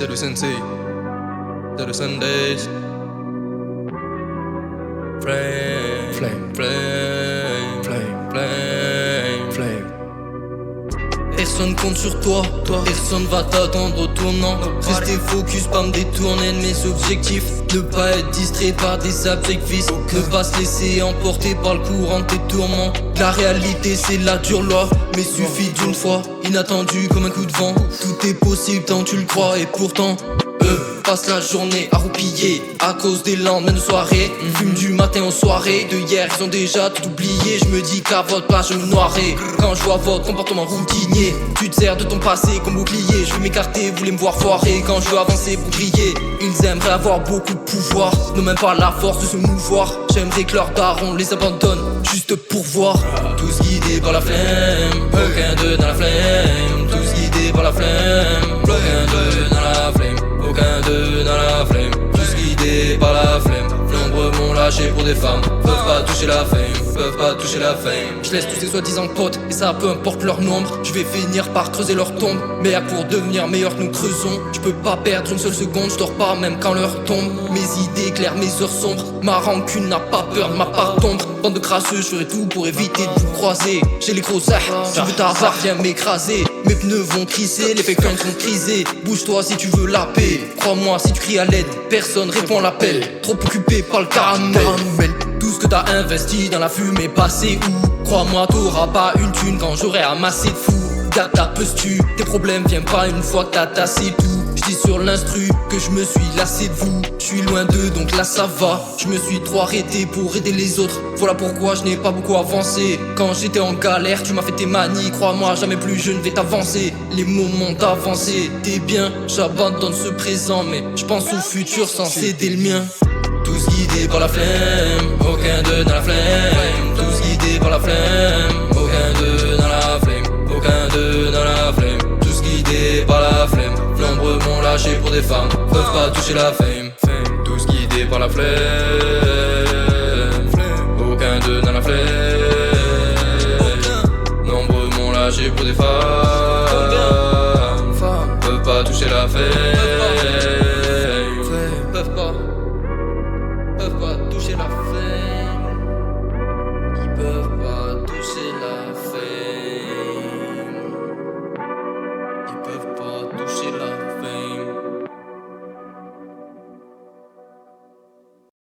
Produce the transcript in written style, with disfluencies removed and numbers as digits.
C'est le sensei, c'est le Sundays. Flame, flame, flame, flame, flame, flame. Personne compte sur toi, personne va t'attendre au tournant. Rester focus, pas me détourner de mes objectifs. Ne pas être distrait par des abjects vices. Ne pas se laisser emporter par le courant de tes tourments. La réalité c'est la dure loi, mais suffit d'une fois. Inattendu comme un coup de vent. Tout est possible tant tu le crois et pourtant passe la journée à roupiller à cause des lendemains de soirée. Fume du matin aux soirées de hier, ils ont déjà tout oublié. Je me dis qu'à votre place je me noierai quand je vois votre comportement routinier. Tu te sers de ton passé comme bouclier. Je veux m'écarter, vous voulez me voir foirer quand je veux avancer pour briller. Ils aimeraient avoir beaucoup de pouvoir, n'ont même pas la force de se mouvoir. J'aimerais que leurs darons les abandonnent juste pour voir. Tous guidés par la flemme, aucun d'eux dans la flemme. Tous guidés par la flemme, aucun d'eux dans la flemme. Aucun d'eux dans la flemme, tous guidés par la flemme. Nombreux m'ont lâché pour des femmes, peuvent pas toucher la fame, peuvent pas toucher la fame. Je laisse tous ces soi-disant potes, et ça peu importe leur nombre. Je vais finir par creuser leur tombe, mais pour devenir meilleur que nous creusons. Je peux pas perdre une seule seconde, je dors pas même quand l'heure tombe. Mes idées éclairent mes heures sombres, ma rancune n'a pas peur de ma part d'ombre. Bande de crasseux, je ferai tout pour éviter de vous croiser. J'ai les gros tu veux t'avoir, viens m'écraser. Mes pneus vont crisser, les pécans vont criser. Bouge-toi si tu veux la paix. Crois-moi si tu cries à l'aide, personne répond à l'appel. Trop occupé par le caramel. Tout ce que t'as investi dans la fumée passée où? Crois-moi t'auras pas une thune quand j'aurai amassé de fou. Garde ta posture, tes problèmes viennent pas une fois que t'as tassé tout. J'dis sur l'instru que je me suis lassé de vous. J'suis loin d'eux donc là ça va. Je me suis trop arrêté pour aider les autres. Voilà pourquoi je n'ai pas beaucoup avancé. Quand j'étais en galère tu m'as fait tes manies. Crois-moi jamais plus je ne vais t'avancer. Les moments d'avancer, t'es bien. J'abandonne ce présent mais je pense au futur sans céder le mien. Tous guidés par la flemme, aucun d'eux dans la flemme. Tous guidés par la flemme, aucun d'eux dans la flemme. Aucun d'eux dans la flemme, tous guidés par la flemme. Nombreux m'ont lâché pour des femmes, peuvent pas toucher la fame. Tous guidés par la flemme, aucun d'eux dans la flemme. Nombreux m'ont lâché pour des femmes, peuvent pas toucher la fame.